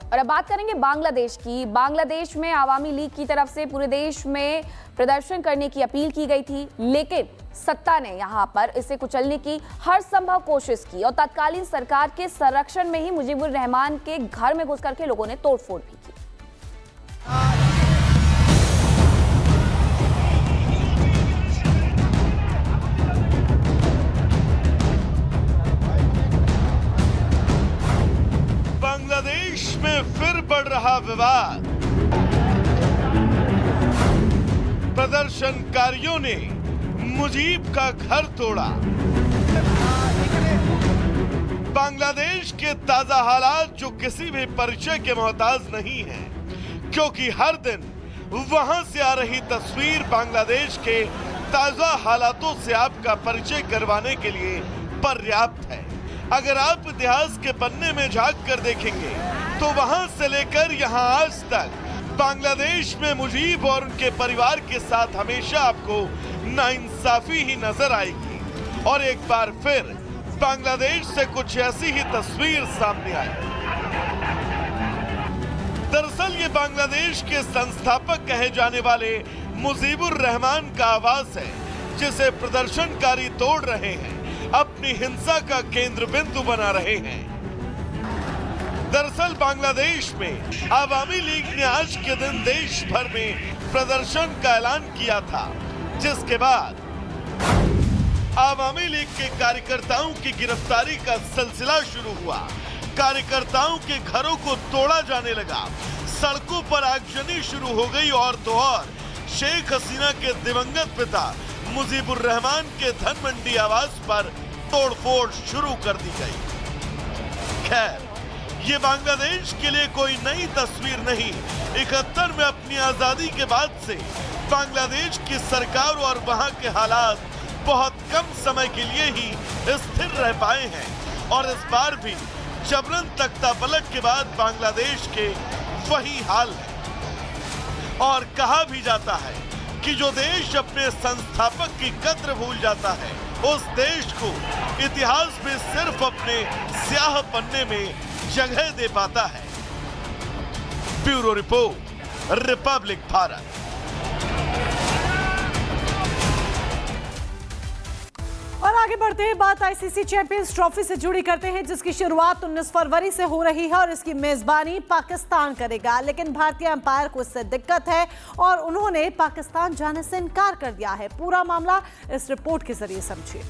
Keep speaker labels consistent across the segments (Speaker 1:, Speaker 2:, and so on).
Speaker 1: और अब बात करेंगे बांग्लादेश की। बांग्लादेश में आवामी लीग की तरफ से पूरे देश में प्रदर्शन करने की अपील की गई थी, लेकिन सत्ता ने यहां पर इसे कुचलने की हर संभव कोशिश की और तत्कालीन सरकार के संरक्षण में ही मुजीबुर रहमान के घर में घुस करके लोगों ने तोड़फोड़ भी की।
Speaker 2: बांग्लादेश में फिर बढ़ रहा विवाद। प्रदर्शनकारियों ने मुजीब का घर तोड़ा। बांग्लादेश के ताजा हालात जो किसी भी परिचय के मोहताज नहीं हैं, क्योंकि हर दिन वहां से आ रही तस्वीर बांग्लादेश के ताजा हालातों से आपका परिचय करवाने के लिए पर्याप्त है। अगर आप इतिहास के पन्ने में झांक कर देखेंगे तो वहां से लेकर यहां आज तक बांग्लादेश में मुजीब और उनके परिवार के साथ हमेशा आपको नाइंसाफी ही नजर आएगी। और एक बार फिर बांग्लादेश से कुछ ऐसी ही तस्वीर सामने आई। दरअसल ये बांग्लादेश के संस्थापक कहे जाने वाले मुजीबुर रहमान का आवास है, जिसे प्रदर्शनकारी तोड़ रहे हैं, अपनी हिंसा का केंद्र बिंदु बना रहे हैं। दरअसल बांग्लादेश में आवामी लीग ने आज के दिन देश भर में प्रदर्शन का ऐलान किया था, जिसके बाद आवामी लीग के कार्यकर्ताओं की गिरफ्तारी का सिलसिला शुरू हुआ। कार्यकर्ताओं के घरों को तोड़ा जाने लगा, सड़कों पर आगजनी शुरू हो गई और तो और शेख हसीना के दिवंगत पिता मुजीबुर रहमान के धनमंडी आवास पर तोड़फोड़ शुरू कर दी गई। खैर, ये बांग्लादेश के लिए कोई नई तस्वीर नहीं। 71 में अपनी आजादी के बाद से बांग्लादेश की सरकार और वहां के हालात बहुत कम समय के लिए ही स्थिर रह पाए हैं और इस बार भी जबरन तख्ता पलट के बाद बांग्लादेश के वही हाल है। और कहा भी जाता है कि जो देश अपने संस्थापक की कद्र भूल जाता है, उस देश को इतिहास में सिर्फ अपने स्याह पन्ने में जगह दे पाता है। Bureau report, Republic Bharat.
Speaker 3: और आगे बढ़ते हैं, बात आईसीसी चैंपियंस ट्रॉफी से जुड़ी करते हैं, जिसकी शुरुआत 19 फरवरी से हो रही है और इसकी मेजबानी पाकिस्तान करेगा। लेकिन भारतीय अंपायर को इससे दिक्कत है और उन्होंने पाकिस्तान जाने से इनकार कर दिया है। पूरा मामला इस रिपोर्ट के जरिए समझिए।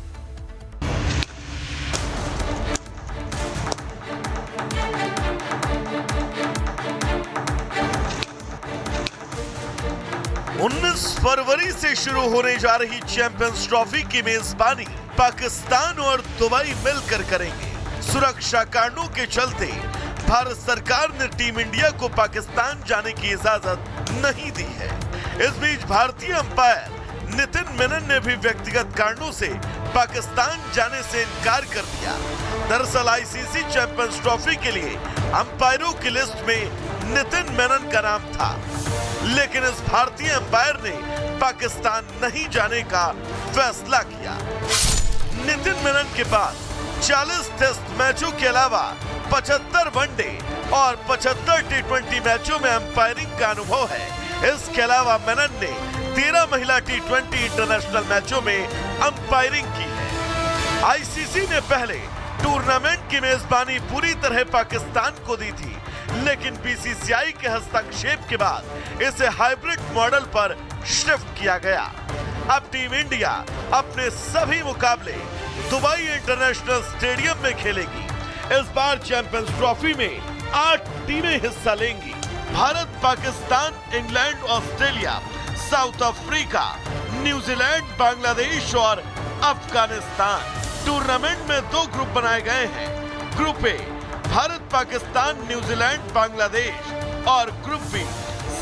Speaker 2: उन्नीस फरवरी से शुरू होने जा रही चैंपियंस ट्रॉफी की मेजबानी पाकिस्तान और दुबई मिलकर करेंगे। सुरक्षा कारणों के चलते भारत सरकार ने टीम इंडिया को पाकिस्तान जाने की इजाजत नहीं दी है। इस बीच भारतीय अंपायर नितिन मेनन ने भी व्यक्तिगत कारणों से पाकिस्तान जाने से इनकार कर दिया। दरअसल आईसीसी चैंपियंस ट्रॉफी के लिए अंपायरों की लिस्ट में नितिन मेनन का नाम था, लेकिन इस भारतीय अंपायर ने पाकिस्तान नहीं जाने का फैसला किया। नितिन मेनन के बाद 40 टेस्ट मैचों के अलावा 75 वनडे और 75 टी20 मैचों में अंपायरिंग का अनुभव है। इसके अलावा मेनन ने 13 महिला टी20 इंटरनेशनल मैचों में अंपायरिंग की है। आईसीसी ने पहले टूर्नामेंट की मेजबानी पूरी तरह पाकिस्तान को दी थी, लेकिन बीसीसीआई के हस्तक्षेप के बाद इसे हाइब्रिड मॉडल पर शिफ्ट किया गया। अब टीम इंडिया अपने सभी मुकाबले दुबई इंटरनेशनल स्टेडियम में खेलेगी। इस बार चैंपियंस ट्रॉफी में 8 टीमें हिस्सा लेंगी। Bharat, Pakistan, England, Australia, South Africa, New Zealand, Bangladesh और अफगानिस्तान। टूर्नामेंट में 2 ग्रुप बनाए गए हैं। Group A Bharat, Pakistan, New Zealand, Bangladesh और group B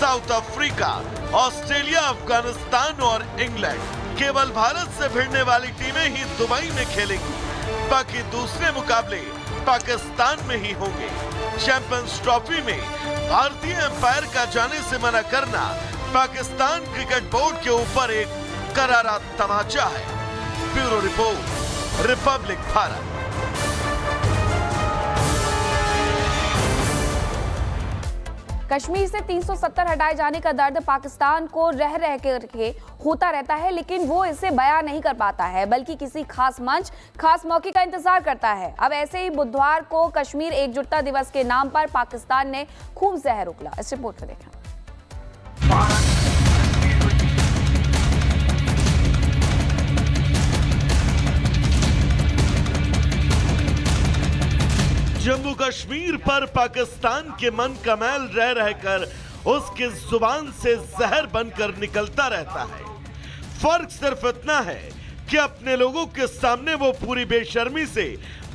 Speaker 2: South Africa, Australia, Afghanistan और इंग्लैंड। केवल भारत से भिड़ने वाली टीमें ही दुबई में खेलेंगी, बाकी दूसरे मुकाबले पाकिस्तान में ही होंगे। चैंपियंस ट्रॉफी में भारतीय अंपायर का जाने से मना करना पाकिस्तान क्रिकेट बोर्ड के ऊपर एक करारा तमाचा है। Bureau report, Republic Bharat.
Speaker 1: Kashmir से 370 हटाए जाने का दर्द पाकिस्तान को रह करके होता रहता है, लेकिन वो इसे बयां नहीं कर पाता है, बल्कि किसी खास मंच, खास मौके का इंतजार करता है। अब ऐसे ही बुधवार को कश्मीर एकजुटता दिवस के नाम पर पाकिस्तान ने खूब जहर उगला। इस रिपोर्ट में देखें।
Speaker 2: जम्मू कश्मीर पर पाकिस्तान के मन का मैल रह रहकर उसकी जुबान से जहर बनकर निकलता रहता है। फर्क सिर्फ इतना है कि अपने लोगों के सामने वो पूरी बेशर्मी से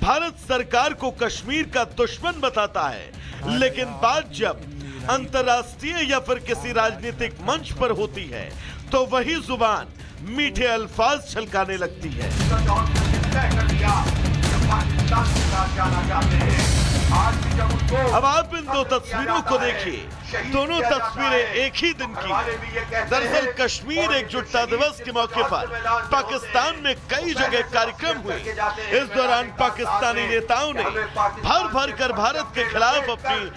Speaker 2: भारत सरकार को कश्मीर का दुश्मन बताता है, लेकिन बात जब अंतर्राष्ट्रीय या फिर किसी राजनीतिक मंच पर होती है तो वही जुबान मीठे अल्फाज छलकाने लगती है। अब आप इन दो तस्वीरों को देखिए। दोनों तस्वीरें एक ही दिन की हैं। दरअसल कश्मीर एकजुटता दिवस के मौके पर पाकिस्तान में कई जगह कार्यक्रम हुए। इस दौरान पाकिस्तानी नेताओं ने भर भर कर भारत के खिलाफ अपनी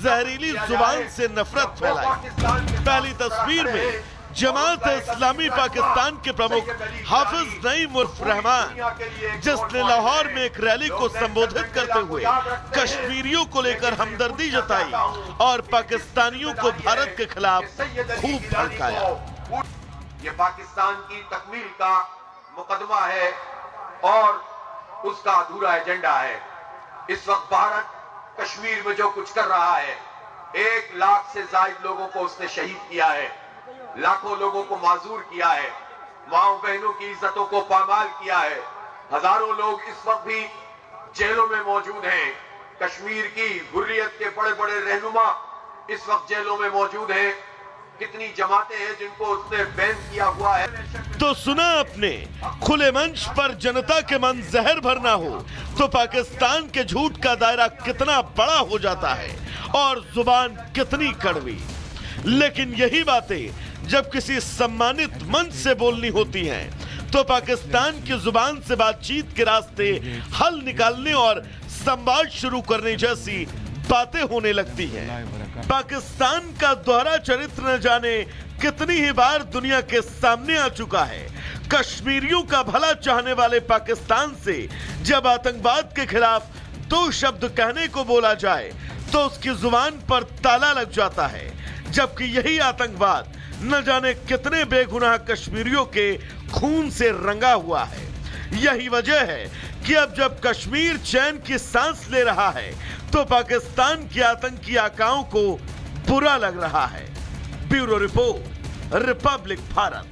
Speaker 2: जहरीली जुबान से नफरत फैलाई। पहली तस्वीर में जमात इस्लामी पाकिस्तान के प्रमुख हाफिज नईम उर्फ रहमान, जिसने लाहौर में एक रैली को संबोधित करते हुए कश्मीरियों को लेकर हमदर्दी जताई और पाकिस्तानियों को भारत के खिलाफ खूब भड़काया।
Speaker 4: ये पाकिस्तान की तकमील का मुकदमा है और उसका अधूरा एजेंडा है। इस वक्त भारत कश्मीर में जो कुछ कर रहा है, 1 लाख से ज्यादा लोगों को उसने शहीद किया है, लाखों लोगों को माजूर किया है, माओ बहनों की इज्जतों को पामाल किया है। हजारों लोग इस वक्त भी जेलों में मौजूद हैं। कश्मीर की हुर्रियत के बड़े बड़े रहनुमा इस वक्त जेलों में मौजूद हैं। कितनी जमातें हैं जिनको उसने बैन किया हुआ है।
Speaker 2: तो सुना आपने, खुले मंच पर जनता के मन जहर भरना हो तो पाकिस्तान के झूठ का दायरा कितना बड़ा हो जाता है और जुबान कितनी कड़वी। लेकिन यही बातें जब किसी सम्मानित मंच से बोलनी होती हैं तो पाकिस्तान की जुबान से बातचीत के रास्ते हल निकालने और संवाद शुरू करने जैसी बातें होने लगती हैं। पाकिस्तान का दोहरा चरित्र न जाने कितनी ही बार दुनिया के सामने आ चुका है। कश्मीरियों का भला चाहने वाले पाकिस्तान से जब आतंकवाद के खिलाफ 2 शब्द कहने को बोला जाए तो उसकी जुबान पर ताला लग जाता है, जबकि यही आतंकवाद न जाने कितने बेगुनाह कश्मीरियों के खून से रंगा हुआ है। यही वजह है कि अब जब कश्मीर चैन की सांस ले रहा है तो पाकिस्तान के आतंकी आकाओं को बुरा लग रहा है। Bureau report, Republic Bharat.